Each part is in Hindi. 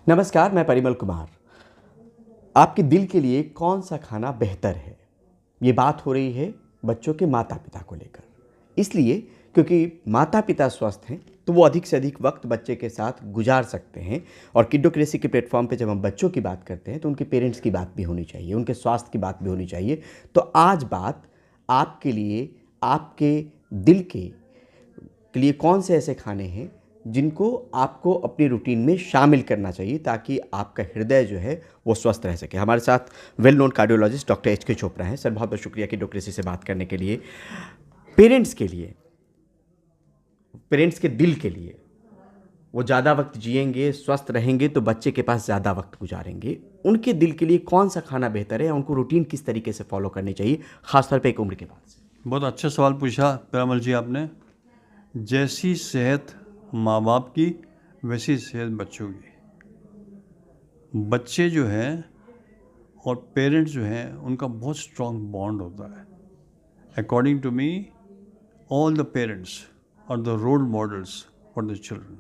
नमस्कार, मैं परिमल कुमार। आपके दिल के लिए कौन सा खाना बेहतर है? ये बात हो रही है बच्चों के माता-पिता को लेकर। इसलिए क्योंकि माता-पिता स्वस्थ हैं, तो वो अधिक से अधिक वक़्त बच्चे के साथ गुज़ार सकते हैं और किड्डोक्रेसी के प्लेटफ़ॉर्म पे जब हम बच्चों की बात करते हैं, तो उनके पेरेंट्स की बात भी होनी चाहिए, उनके स्वास्थ्य की बात भी होनी चाहिए। तो आज बात आपके लिए, आपके दिल के लिए कौन से ऐसे खाने हैं जिनको आपको अपनी रूटीन में शामिल करना चाहिए ताकि आपका हृदय जो है वो स्वस्थ रह सके। हमारे साथ well known cardiologist doctor H के चोपड़ा हैं। सर, बहुत बहुत शुक्रिया कि किड्डोक्रेसी से बात करने के लिए। पेरेंट्स के लिए, पेरेंट्स के दिल के लिए, वो ज़्यादा वक्त जिएंगे, स्वस्थ रहेंगे तो बच्चे के पास ज़्यादा वक्त गुजारेंगे। उनके दिल के लिए कौन सा खाना बेहतर है, उनको रूटीन किस तरीके से फॉलो करनी चाहिए, खासतौर पर एक उम्र के बाद से? बहुत अच्छा सवाल पूछा पिरामल जी आपने। जैसी सेहत माँ बाप की वैसी सेहत बच्चों की। बच्चे जो हैं और पेरेंट्स जो हैं उनका बहुत स्ट्रॉन्ग बॉन्ड होता है। According to me, all the parents are the role models for the children.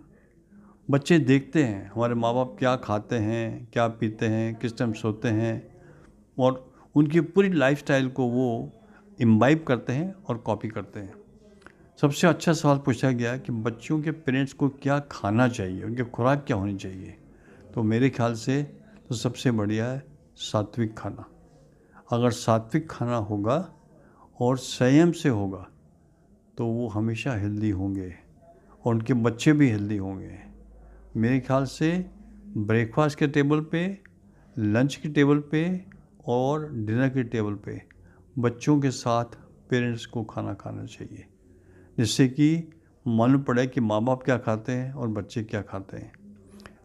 बच्चे देखते हैं हमारे माँ बाप क्या खाते हैं, क्या पीते हैं, किस टाइम सोते हैं, और उनकी पूरी लाइफस्टाइल को वो इम्बाइब करते हैं और कॉपी करते हैं। सबसे अच्छा सवाल पूछा गया कि बच्चों के पेरेंट्स को क्या खाना चाहिए, उनकी खुराक क्या होनी चाहिए। तो मेरे ख्याल से तो सबसे बढ़िया है सात्विक खाना। अगर सात्विक खाना होगा और संयम से होगा तो वो हमेशा हेल्दी होंगे और उनके बच्चे भी हेल्दी होंगे। मेरे ख्याल से ब्रेकफास्ट के टेबल पे, लंच की टेबल पे और डिनर की टेबल पे बच्चों के साथ पेरेंट्स को खाना खाना चाहिए, जिससे कि मालूम पड़े कि माँ बाप क्या खाते हैं और बच्चे क्या खाते हैं।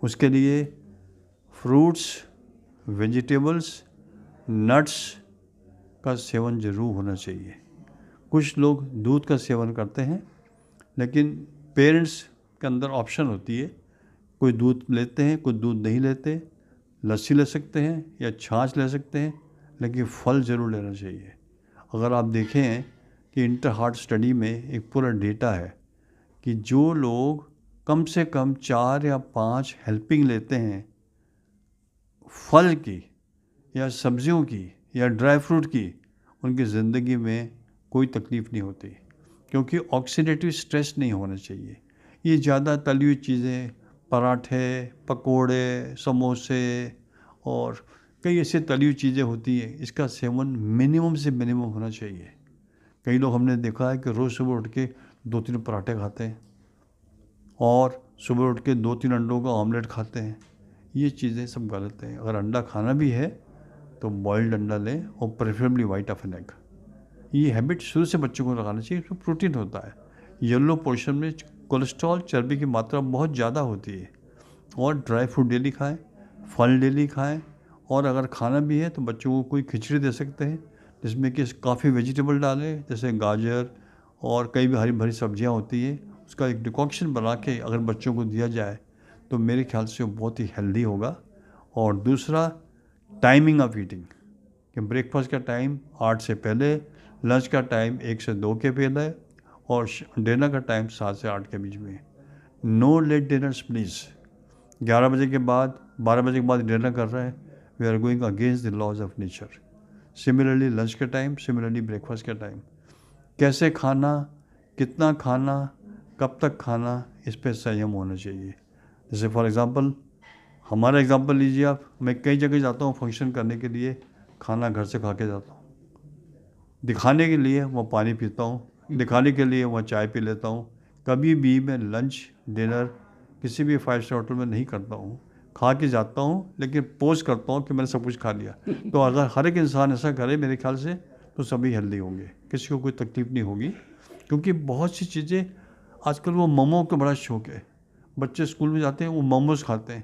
उसके लिए फ्रूट्स, वेजिटेबल्स, नट्स का सेवन ज़रूर होना चाहिए। कुछ लोग दूध का सेवन करते हैं, लेकिन पेरेंट्स के अंदर ऑप्शन होती है, कोई दूध लेते हैं, कोई दूध नहीं लेते। लस्सी ले सकते हैं या छाछ ले सकते हैं, लेकिन फल ज़रूर लेना चाहिए। अगर आप देखें कि इंटर हार्ट स्टडी में एक पूरा डेटा है कि जो लोग कम से कम 4 या 5 हेल्पिंग लेते हैं फल की या सब्जियों की या ड्राई फ्रूट की, उनकी ज़िंदगी में कोई तकलीफ़ नहीं होती, क्योंकि ऑक्सीडेटिव स्ट्रेस नहीं होना चाहिए। ये ज़्यादा तली हुई चीज़ें, पराठे, पकोड़े, समोसे और कई ऐसे तली हुई चीज़ें होती हैं, इसका सेवन मिनिमम से मिनिमम होना चाहिए। कई लोग हमने देखा है कि रोज़ सुबह उठ के 2-3 पराठे खाते हैं और सुबह उठ के 2-3 अंडों का ऑमलेट खाते हैं। ये चीज़ें सब गलत हैं। अगर अंडा खाना भी है तो बॉइल्ड अंडा लें और preferably white of an egg. ये हैबिट शुरू से बच्चों को लगाना चाहिए। इसमें प्रोटीन होता है। येलो पोर्शन में कोलेस्ट्रॉल, चर्बी की मात्रा बहुत ज़्यादा होती है। और ड्राई फ्रूट डेली खाएं, फल डेली खाएं, और अगर खाना भी है तो बच्चों को कोई खिचड़ी दे सकते हैं जिसमें कि काफ़ी वेजिटेबल डालें, जैसे गाजर और कई भी हरी भरी सब्जियां होती है। उसका एक डिकॉक्शन बना के अगर बच्चों को दिया जाए तो मेरे ख्याल से वो बहुत ही हेल्दी होगा। और दूसरा, टाइमिंग ऑफ ईटिंग, कि ब्रेकफास्ट का टाइम 8 से पहले, लंच का टाइम 1 से 2 के पहले और डिनर का टाइम 7 से 8 के बीच में। No late dinners please. 11 बजे के बाद, 12 बजे के बाद डिनर कर रहे हैं, we are going against the laws of nature. Similarly lunch का टाइम, सिमिलरली ब्रेकफास्ट का टाइम। कैसे खाना, कितना खाना, कब तक खाना, इस पर संयम होना चाहिए। जैसे फॉर एग्ज़ाम्पल, हमारा एग्ज़ाम्पल लीजिए आप। मैं कई जगह जाता हूँ फंक्शन करने के लिए, खाना घर से खा के जाता हूँ। दिखाने के लिए वहाँ पानी पीता हूँ, दिखाने के लिए वहाँ चाय पी लेता हूँ। कभी भी मैं लंच डिनर किसी भी 5 स्टार होटल में नहीं करता हूँ। खा के जाता हूँ, लेकिन पोस्ट करता हूँ कि मैंने सब कुछ खा लिया। तो अगर हर एक इंसान ऐसा करे मेरे ख्याल से, तो सभी हेल्दी होंगे, किसी को कोई तकलीफ़ नहीं होगी। क्योंकि बहुत सी चीज़ें आजकल, वो मोमो का बड़ा शौक़ है। बच्चे स्कूल में जाते हैं, वो मोमोज खाते हैं।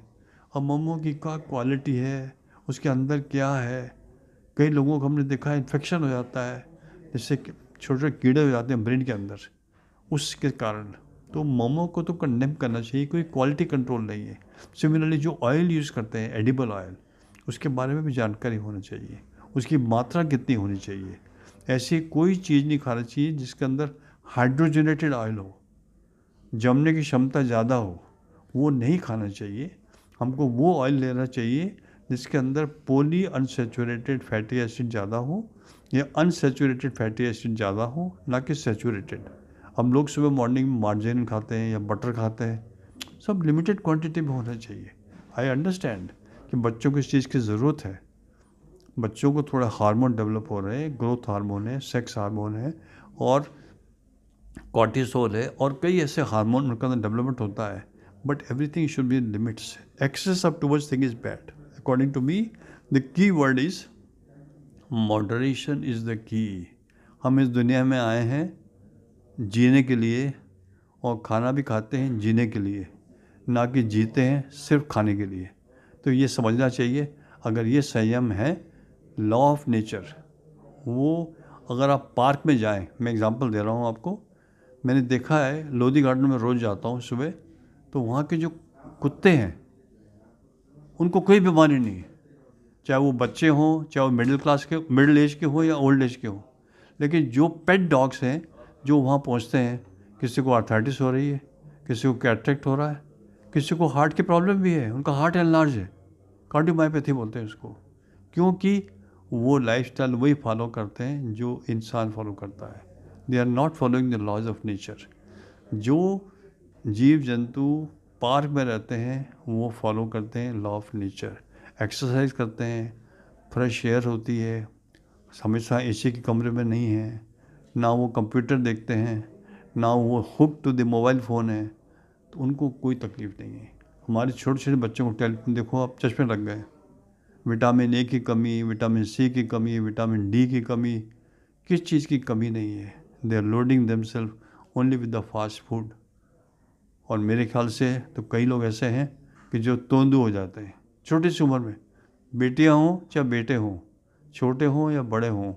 अब मोमो की क्या क्वालिटी है, उसके अंदर क्या है, कई लोगों को हमने देखा है इन्फेक्शन हो जाता है, जिससे छोटे छोटे कीड़े हो जाते हैं ब्रेन के अंदर उसके कारण। तो मोमो को तो कंडेम करना चाहिए, कोई क्वालिटी कंट्रोल नहीं है। सिमिलरली जो ऑयल यूज़ करते हैं, एडिबल ऑयल, उसके बारे में भी जानकारी होनी चाहिए, उसकी मात्रा कितनी होनी चाहिए। ऐसी कोई चीज़ नहीं खाना चाहिए जिसके अंदर हाइड्रोजनेटेड ऑयल हो, जमने की क्षमता ज़्यादा हो, वो नहीं खाना चाहिए। हमको वो ऑयल लेना चाहिए जिसके अंदर पॉली अनसेचुरेटेड फैटी एसिड ज़्यादा हो या अनसेचुरेटेड फैटी एसिड ज़्यादा हो, ना कि सेचुरेटेड। हम लोग सुबह मॉर्निंग में मार्जिन खाते हैं या बटर खाते हैं, सब लिमिटेड क्वांटिटी में होना चाहिए। आई अंडरस्टैंड कि बच्चों को इस चीज़ की ज़रूरत है, बच्चों को थोड़ा हार्मोन डेवलप हो रहे हैं, ग्रोथ हार्मोन है, सेक्स हार्मोन है और कॉर्टिसोल है और कई ऐसे हार्मोन उनका डेवलपमेंट होता है, but everything should be in limits. Excess of towards thing is bad. According to me the key word is moderation is the key. हम इस दुनिया में आए हैं जीने के लिए और खाना भी खाते हैं जीने के लिए, ना कि जीते हैं सिर्फ खाने के लिए। तो ये समझना चाहिए, अगर ये संयम है, लॉ ऑफ नेचर, वो अगर आप पार्क में जाएं, मैं एग्जांपल दे रहा हूँ आपको, मैंने देखा है लोधी गार्डन में रोज़ जाता हूँ सुबह, तो वहाँ के जो कुत्ते हैं उनको कोई बीमारी नहीं है, चाहे वो बच्चे हों, चाहे वो मिडिल एज के हों या ओल्ड एज के हों। लेकिन जो पेट डॉग्स हैं जो वहाँ पहुँचते हैं, किसी को आर्थराइटिस हो रही है, किसी को कैटरेक्ट हो रहा है, किसी को हार्ट की प्रॉब्लम भी है, उनका हार्ट एनलार्ज है, कार्डियोमायोपैथी बोलते हैं उसको, क्योंकि वो लाइफस्टाइल वही फॉलो करते हैं जो इंसान फॉलो करता है। They are not following the laws of nature. जो जीव जंतु पार्क में रहते हैं वो फॉलो करते हैं लॉ ऑफ नेचर, एक्सरसाइज करते हैं, फ्रेश एयर होती है, हमेशा एसी के कमरे में नहीं है, ना वो कंप्यूटर देखते हैं, ना वो hook to the mobile phone है, तो उनको कोई तकलीफ़ नहीं है। हमारे छोटे छोटे बच्चों को टेलीफोन देखो, आप चश्मे लग गए, विटामिन ए की कमी, विटामिन सी की कमी, विटामिन डी की कमी, किस चीज़ की कमी नहीं है। They are loading themselves only with the fast food. और मेरे ख्याल से तो कई लोग ऐसे हैं कि जो तोंदू हो जाते हैं छोटी सी उम्र में, बेटियां हों चाहे बेटे हों, छोटे हों या बड़े हों,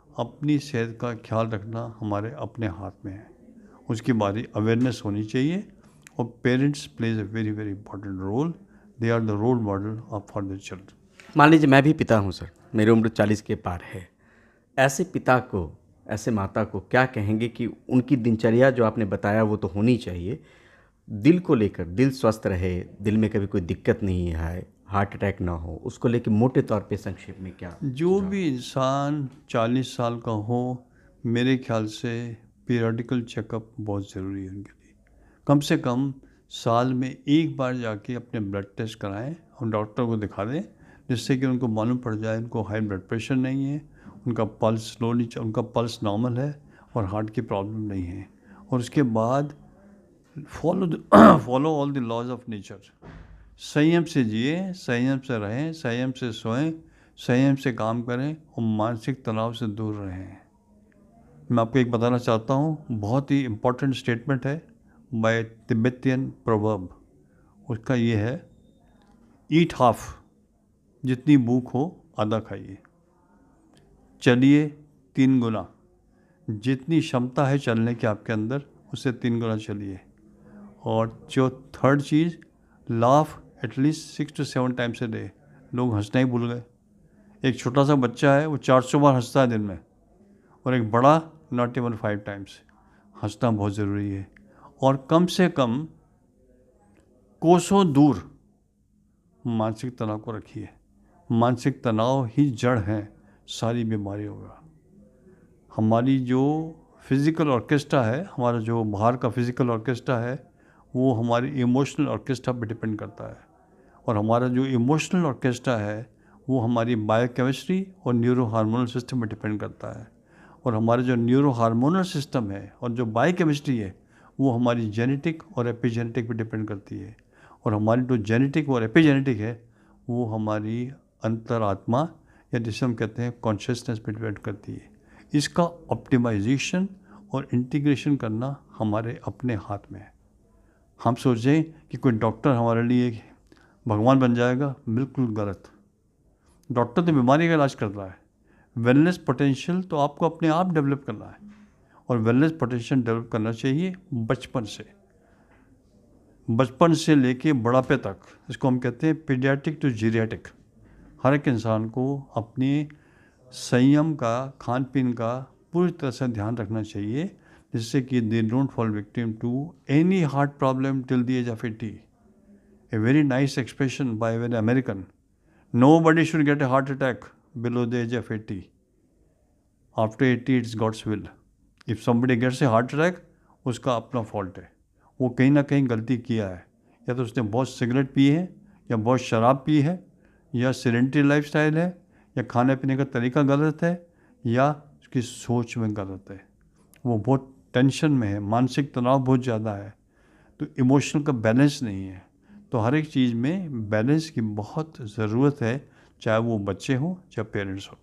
अपनी सेहत का ख्याल रखना हमारे अपने हाथ में है। उसकी बारी अवेयरनेस होनी चाहिए और parents plays a very very important role. They are the role model of for the children. मान लीजिए मैं भी पिता हूँ सर, मेरी उम्र 40 के पार है। ऐसे पिता को, ऐसे माता को क्या कहेंगे कि उनकी दिनचर्या जो आपने बताया वो तो होनी चाहिए, दिल को लेकर, दिल स्वस्थ रहे, दिल में कभी कोई दिक्कत नहीं है, हार्ट अटैक ना हो, उसको लेकर मोटे तौर पे संक्षेप में क्या? जो भी इंसान 40 साल का हो, मेरे ख्याल से पीरियडिकल चेकअप बहुत ज़रूरी है उनके लिए। कम से कम साल में एक बार जाके अपने ब्लड टेस्ट कराएं और डॉक्टर को दिखा दें, जिससे कि उनको मालूम पड़ जाए उनको हाई ब्लड प्रेशर नहीं है, उनका पल्स नॉर्मल है और हार्ट की प्रॉब्लम नहीं है। और उसके बाद follow all the laws of nature. संयम से जिए, संयम से रहें, संयम से सोएं, संयम से काम करें और मानसिक तनाव से दूर रहें। मैं आपको एक बताना चाहता हूँ, बहुत ही इम्पोर्टेंट स्टेटमेंट है बाय तिब्बतियन प्रोवर्ब। उसका ये है, ईट हाफ, जितनी भूख हो आधा खाइए, चलिए 3 गुना, जितनी क्षमता है चलने की आपके अंदर उससे 3 गुना चलिए। और जो third cheese, laugh at least 6 to 7 times a day. लोग हंसना ही भूल गए। एक छोटा सा बच्चा है वो 400 बार हंसता है दिन में, और एक बड़ा नॉट इवन 5 टाइम्स। हंसना बहुत ज़रूरी है। और कम से कम कोसों दूर मानसिक तनाव को रखिए। मानसिक तनाव ही जड़ है सारी बीमारियों का। हमारी जो फिज़िकल ऑर्केस्ट्रा है, हमारा जो बाहर का फिज़िकल ऑर्केस्ट्रा है, वो हमारी इमोशनल ऑर्केस्ट्रा पे डिपेंड करता है। और हमारा जो इमोशनल ऑर्केस्ट्रा है वो हमारी बायोकेमिस्ट्री और न्यूरो हार्मोनल सिस्टम पे डिपेंड करता है। और हमारे जो न्यूरो हार्मोनल सिस्टम है और जो बायोकेमिस्ट्री है वो हमारी जेनेटिक और एपिजेनेटिक पे डिपेंड करती है। और हमारी जो जेनेटिक और एपिजेनेटिक है वो हमारी अंतरात्मा या जिसे हम कहते हैं कॉन्शियसनेस पे डिपेंड करती है। इसका ऑप्टिमाइजेशन और इंटीग्रेशन करना हमारे अपने हाथ में है। हम सोचें कि कोई डॉक्टर हमारे लिए भगवान बन जाएगा, बिल्कुल गलत। डॉक्टर तो बीमारी का इलाज कर रहा है, वेलनेस पोटेंशियल तो आपको अपने आप डेवलप करना है। और वेलनेस पोटेंशियल डेवलप करना चाहिए बचपन से लेके बुढ़ापे तक। इसको हम कहते हैं पीडियाट्रिक टू जीरियाट्रिक। हर एक इंसान को अपने संयम का, खान पीन का पूरी तरह से ध्यान रखना चाहिए, जिससे कि they don't fall victim to any heart problem till the age of 80। A very nice expression by an American. Nobody should get a heart attack below the age of 80. After 80, it's God's will. If somebody gets a heart attack, उसका अपना फॉल्ट है, वो कहीं ना कहीं गलती किया है, या तो उसने बहुत सिगरेट पी है, या बहुत शराब पी है, या सेडेंटरी लाइफस्टाइल है, या खाने पीने का तरीका गलत है, या उसकी सोच में गलत है, वो बहुत टेंशन में है, मानसिक तनाव बहुत ज़्यादा है, तो इमोशनल का बैलेंस नहीं है। तो हर एक चीज़ में बैलेंस की बहुत ज़रूरत है, चाहे वो बच्चे हों चाहे पेरेंट्स हों।